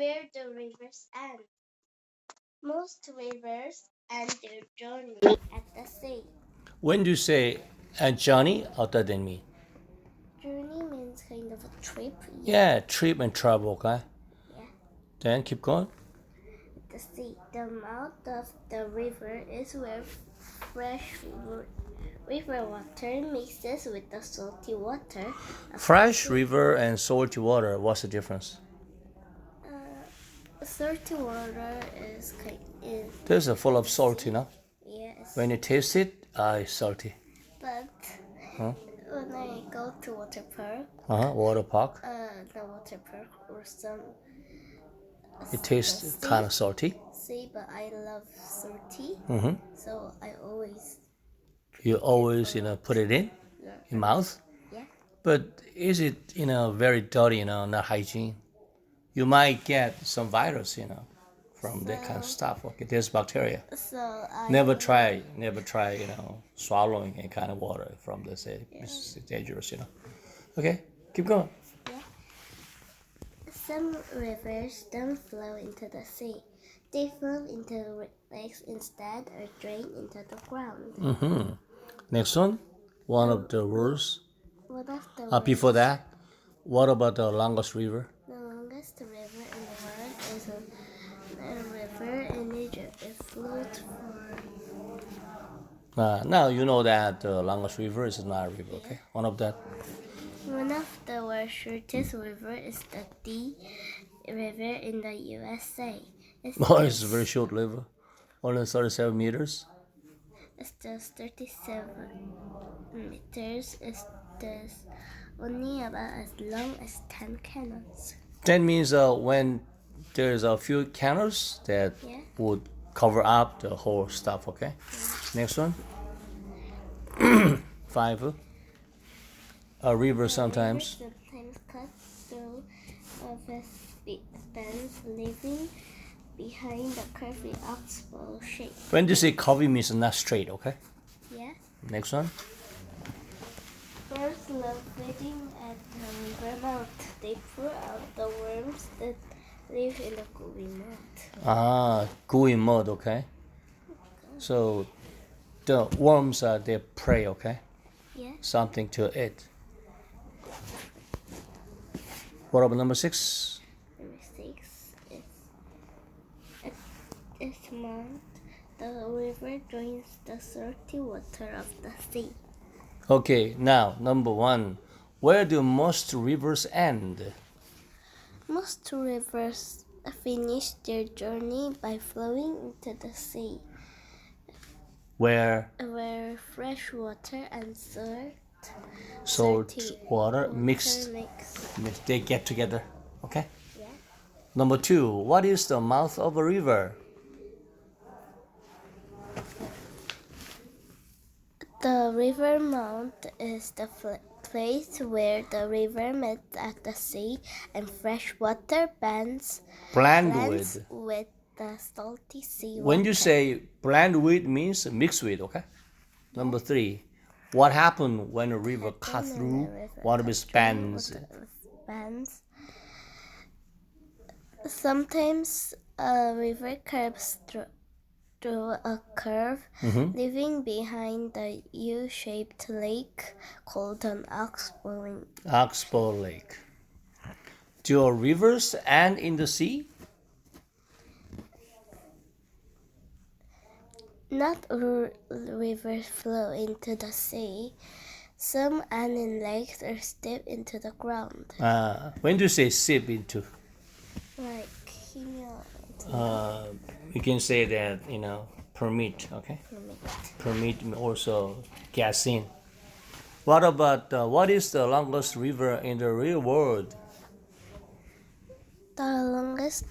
where the rivers end. Most rivers end their journey at the sea. When do you say journey, what does that mean? Journey means kind of a trip. Yeah, trip and travel, okay? Yeah. Then keep going. The sea. The mouth of the river is where fresh river water mixes with the salty water. Fresh river and salty water, what's the difference? Salty water is There's a full of salt, you know? yes. When you taste it, it's salty. But when I go to water park, Water park, the water park or some it tastes kind of salty. see, but I love salty, so I always You always, put it in your mouth. yeah. But is it, very dirty, not hygiene? You might get some virus, from that kind of stuff. Okay, there's bacteria. So I Never try, swallowing any kind of water from this. It's dangerous, Okay, keep going. Some rivers don't flow into the sea. They flow into the lakes instead or drain into the ground. Next one, one of the rules. What of the Before that, what about the longest river? The longest river in the world is a river in Egypt. It flows for Now you know that the longest river is not a river, okay? One of that. one of the world's shortest river is the D River in the USA. It's a very short river, only 37 meters. It's just 37 meters. It's just only about as long as 10 cannons. That means when there's a few canals that would cover up the whole stuff, okay? Next one. 5. A river sometimes. Sometimes cuts through a fence, leaving behind a curvy oxbow shape. When you say curvy means not straight, okay? Yeah. Next one. Birds love feeding at the river mouth. They pull out the worms that live in the gooey mud. Gooey mud, okay? So the worms are their prey, okay? Yeah. Something to eat. What about number 6? Number 6 is this month the river joins the salty water of the sea. Okay, now number 1. Where do most rivers end? Most rivers finish their journey by flowing into the sea, Where fresh water and salt water mix. they get together, okay? Yeah. Number 2, what is the mouth of a river? The river mouth is the place where the river meets at the sea and fresh water blends with the salty sea water. When you say blend with means mix with, okay? Number 3, what happened when a river cuts through one of its bands? Sometimes a river curves through a curve, leaving behind the U-shaped lake called an Oxbow Lake. Do rivers end in the sea? Not all rivers flow into the sea. Some end in lakes or dip into the ground. When do you say sip into? Like, You can say that, permit, okay? Permit also gas in. What about, what is the longest river in the real world? The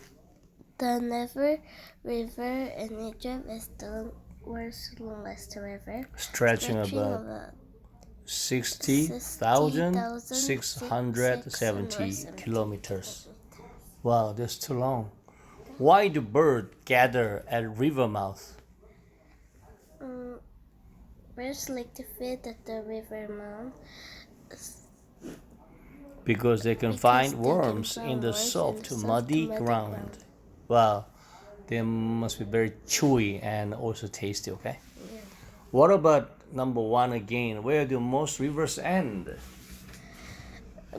Nile River in Egypt is the world's longest river, stretching about 60,670 kilometers. Wow, that's too long. Why do birds gather at river mouth? Birds like to feed at the river mouth. Because they can find worms in the soft, muddy ground. Wow, they must be very chewy and also tasty, okay? Yeah. What about number one again? Where do most rivers end?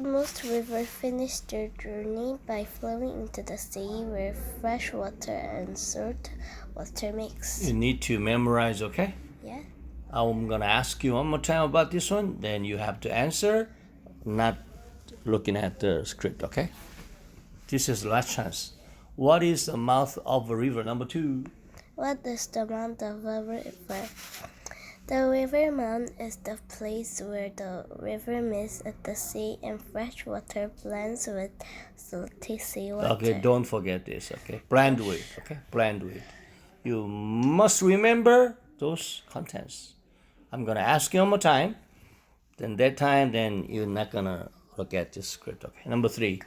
Most rivers finish their journey by flowing into the sea where fresh water and salt water mix. You need to memorize, okay? Yeah. I'm gonna ask you one more time about this one, then you have to answer, not looking at the script, okay? This is the last chance. What is the mouth of a river? Number two. What is the mouth of a river? The river mouth is the place where the river meets at the sea and fresh water blends with salty seawater. Okay, don't forget this, okay? Blend with, okay? Blend with. You must remember those contents. I'm gonna ask you one more time. Then that time, then you're not gonna look at this script, okay? Number three.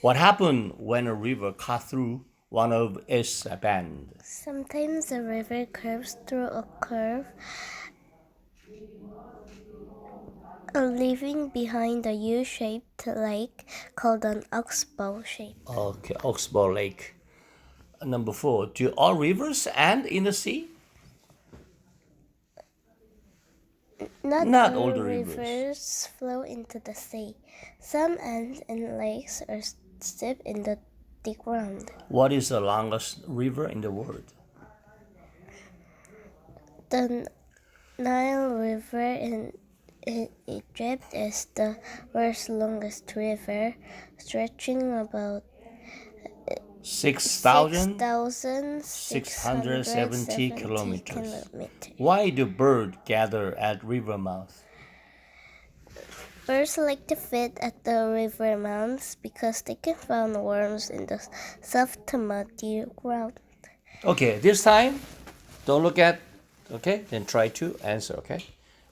What happened when a river cut through one of its bend? Sometimes the river curves through a curve, leaving behind a U-shaped lake called an oxbow shape. Okay, Oxbow Lake. Number four. Do all rivers end in the sea? Not all rivers flow into the sea. Some end in lakes or sip in the ground. What is the longest river in the world? The Nile River in Egypt is the world's longest river, stretching about 6,670 kilometers. Why do birds gather at river mouth? Birds like to feed at the river mouths because they can find worms in the soft, muddy ground. Okay, this time, don't look at, okay, then try to answer, okay?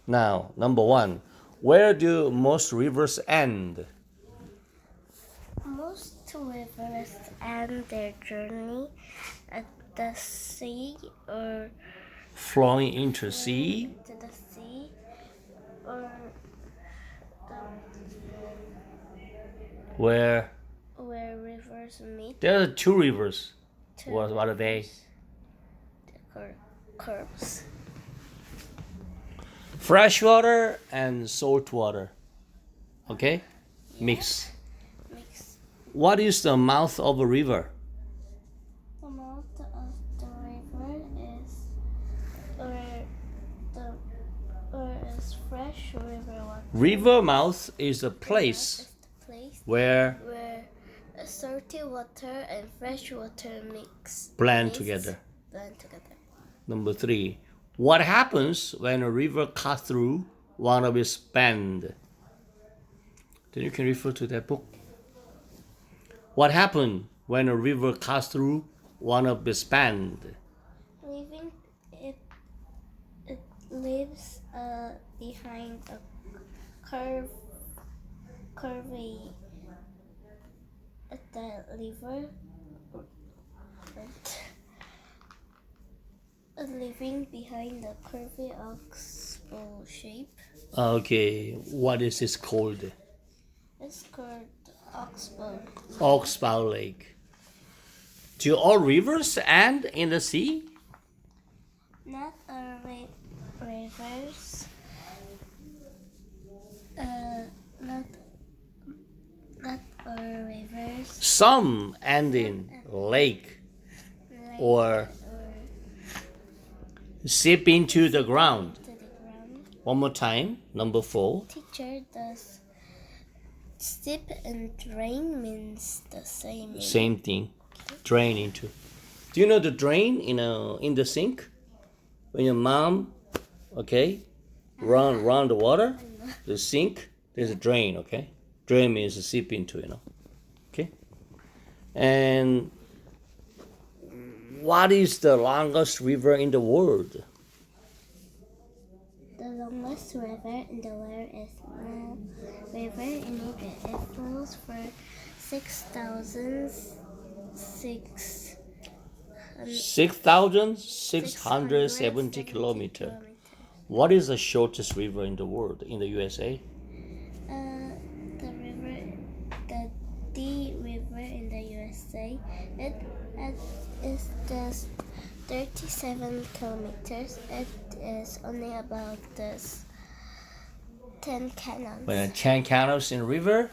Now, number one, where do most rivers end? Most rivers end their journey at the sea or Flowing into sea? to the sea or Where rivers meet. there are two rivers. Two What are they? Curves. Freshwater and saltwater. Okay? Mix. What is the mouth of a river? The mouth of the river is where is fresh river water. River mouth is a place where salty water and fresh water blend together. Blend together. Number three, what happens when a river cuts through one of its bend? Then you can refer to that book. What happened when a river cuts through one of its bend? Leaving it leaves behind a curvy at the river, leaving behind a curvy oxbow shape. Okay, what is this called? It's called Oxbow. Oxbow Lake. Do all rivers end in the sea? Not all rivers. Not all rivers. Some end in lake or sip into the ground. To the ground. One more time, number four. Teacher, does sip and drain means the same? Same thing. Drain into. Do you know the drain in the sink? When your mom, okay, run the water, the sink, there's a drain, okay? Drain means to sip into, okay? And what is the longest river in the world? The longest river in the world is Nile River in Egypt. It flows for 6,670 kilometers. What is the shortest river in the world in the USA? The river It is just 37 kilometers. It is only about this 10 cannons. When 10 canoes in river,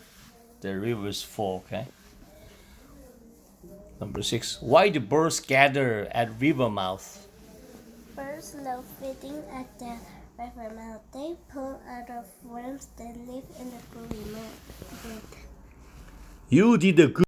the river is full, okay? Number 6. Why do birds gather at river mouth? Birds love feeding at the river mouth. They pull out of worms that live in the river mouth. You did a good